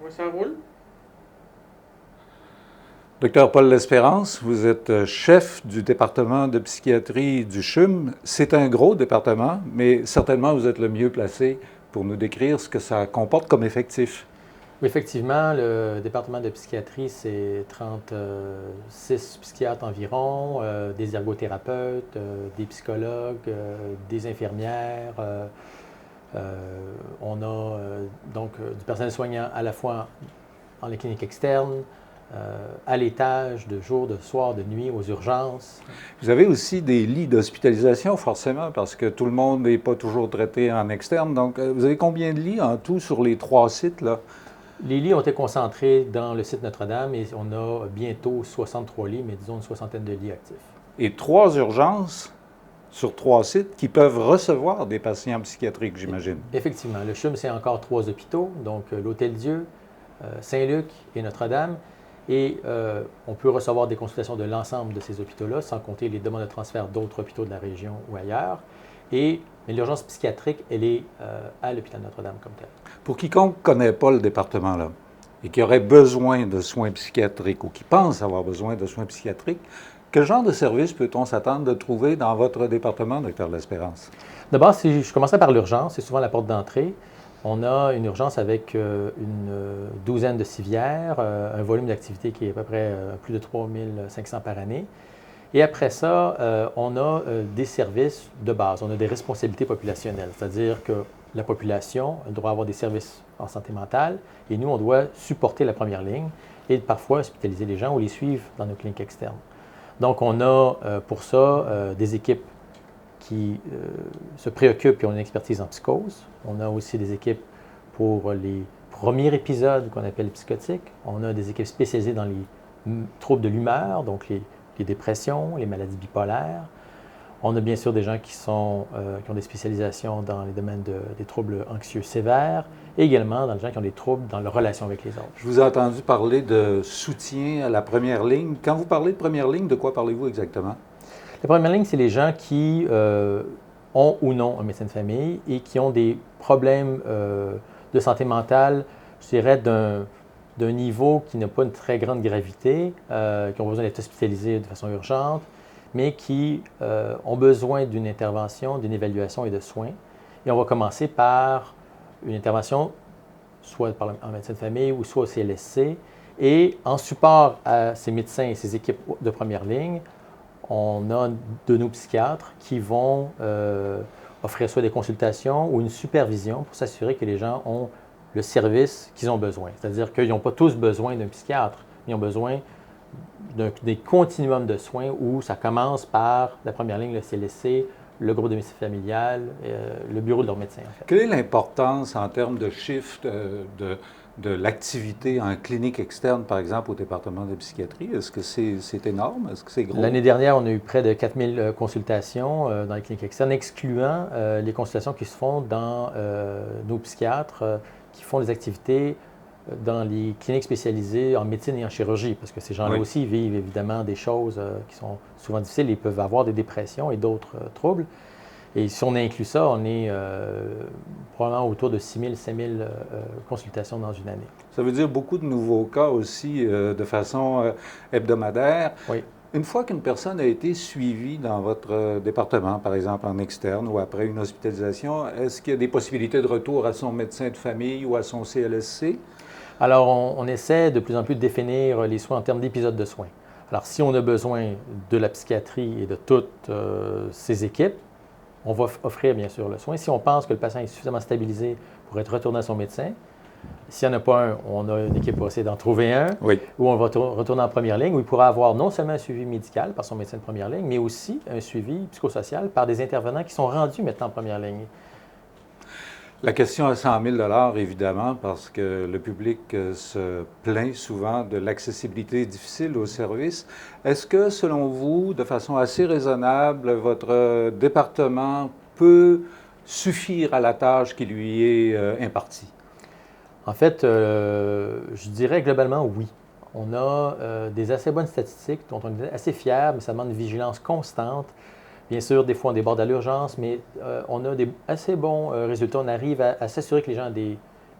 Oui, ça roule. Docteur Paul L'Espérance, vous êtes chef du département de psychiatrie du CHUM. C'est un gros département, mais certainement vous êtes le mieux placé pour nous décrire ce que ça comporte comme effectif. Oui, effectivement, le département de psychiatrie, c'est 36 psychiatres environ, des ergothérapeutes, des psychologues, des infirmières. On a du personnel soignant à la fois dans les cliniques externes, à l'étage, de jour, de soir, de nuit, aux urgences. Vous avez aussi des lits d'hospitalisation, forcément, parce que tout le monde n'est pas toujours traité en externe. Donc, vous avez combien de lits en tout sur les 3 sites, là? Les lits ont été concentrés dans le site Notre-Dame et on a bientôt 63 lits, mais disons une soixantaine de lits actifs. Et 3 urgences sur 3 sites qui peuvent recevoir des patients psychiatriques, j'imagine. Effectivement, le CHUM, c'est encore 3 hôpitaux, donc l'Hôtel-Dieu, Saint-Luc et Notre-Dame. Et on peut recevoir des consultations de l'ensemble de ces hôpitaux-là, sans compter les demandes de transfert d'autres hôpitaux de la région ou ailleurs. Mais l'urgence psychiatrique, elle est à l'hôpital Notre-Dame comme tel. Pour quiconque ne connaît pas le département là et qui aurait besoin de soins psychiatriques ou qui pense avoir besoin de soins psychiatriques, quel genre de service peut-on s'attendre de trouver dans votre département, Docteur L'Espérance? D'abord, si je commencerai par l'urgence, c'est souvent la porte d'entrée. On a une urgence avec une douzaine de civières, un volume d'activité qui est à peu près plus de 3500 par année. Et après ça, on a des services de base. On a des responsabilités populationnelles, c'est-à-dire que la population doit avoir des services en santé mentale et nous, on doit supporter la première ligne et parfois hospitaliser les gens ou les suivre dans nos cliniques externes. Donc, on a pour ça des équipes qui se préoccupent et ont une expertise en psychose. On a aussi des équipes pour les premiers épisodes qu'on appelle psychotiques. On a des équipes spécialisées dans les troubles de l'humeur, donc les dépressions, les maladies bipolaires. On a bien sûr des gens qui ont des spécialisations dans les domaines des troubles anxieux sévères et également dans les gens qui ont des troubles dans leur relation avec les autres. Je vous ai entendu parler de soutien à la première ligne. Quand vous parlez de première ligne, de quoi parlez-vous exactement? La première ligne, c'est les gens qui ont ou non un médecin de famille et qui ont des problèmes de santé mentale, je dirais, d'un niveau qui n'a pas une très grande gravité, qui ont besoin d'être hospitalisés de façon urgente, mais qui ont besoin d'une intervention, d'une évaluation et de soins. Et on va commencer par une intervention, soit par un médecin de famille ou soit au CLSC. Et en support à ces médecins et ces équipes de première ligne, on a de nos psychiatres qui vont offrir soit des consultations ou une supervision pour s'assurer que les gens ont le service qu'ils ont besoin. C'est-à-dire qu'ils n'ont pas tous besoin d'un psychiatre, mais ils ont besoin des continuums de soins où ça commence par la première ligne, le CLSC, le groupe de médecine familiale, le bureau de leur médecin, en fait. Quelle est l'importance en termes de chiffre de l'activité en clinique externe, par exemple, au département de psychiatrie? Est-ce que c'est énorme? Est-ce que c'est gros? L'année dernière, on a eu près de 4000 consultations dans les cliniques externes, excluant les consultations qui se font dans nos psychiatres qui font des activités dans les cliniques spécialisées en médecine et en chirurgie, parce que ces gens-là aussi vivent évidemment des choses qui sont souvent difficiles. Ils peuvent avoir des dépressions et d'autres troubles. Et si on inclut ça, on est probablement autour de 6 000, 5 000 consultations dans une année. Ça veut dire beaucoup de nouveaux cas aussi de façon hebdomadaire. Oui. Une fois qu'une personne a été suivie dans votre département, par exemple en externe ou après une hospitalisation, est-ce qu'il y a des possibilités de retour à son médecin de famille ou à son CLSC? Alors, on essaie de plus en plus de définir les soins en termes d'épisodes de soins. Alors, si on a besoin de la psychiatrie et de toutes ces équipes, on va offrir bien sûr le soin. Si on pense que le patient est suffisamment stabilisé pour être retourné à son médecin, s'il n'y en a pas un, on a une équipe pour essayer d'en trouver un, où on va retourner en première ligne, où il pourra avoir non seulement un suivi médical par son médecin de première ligne, mais aussi un suivi psychosocial par des intervenants qui sont rendus maintenant en première ligne. La question à 100 000 évidemment, parce que le public se plaint souvent de l'accessibilité difficile aux services. Est-ce que, selon vous, de façon assez raisonnable, votre département peut suffire à la tâche qui lui est impartie? En fait, je dirais globalement oui. On a des assez bonnes statistiques dont on est assez fiers, mais ça demande une vigilance constante. Bien sûr, des fois, on déborde à l'urgence, mais on a des assez bons résultats. On arrive à s'assurer que les gens ont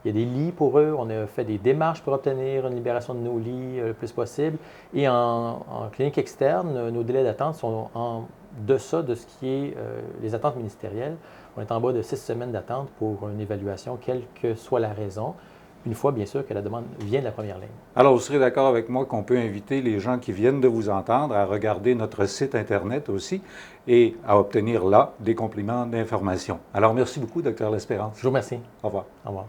des Il y a des lits pour eux. On a fait des démarches pour obtenir une libération de nos lits le plus possible. Et en clinique externe, nos délais d'attente sont en deçà de ce qui est les attentes ministérielles. On est en bas de 6 semaines d'attente pour une évaluation, quelle que soit la raison, une fois, bien sûr, que la demande vient de la première ligne. Alors, vous serez d'accord avec moi qu'on peut inviter les gens qui viennent de vous entendre à regarder notre site Internet aussi et à obtenir là des compléments d'information. Alors, merci beaucoup, Dr. L'Espérance. Je vous remercie. Au revoir. Au revoir.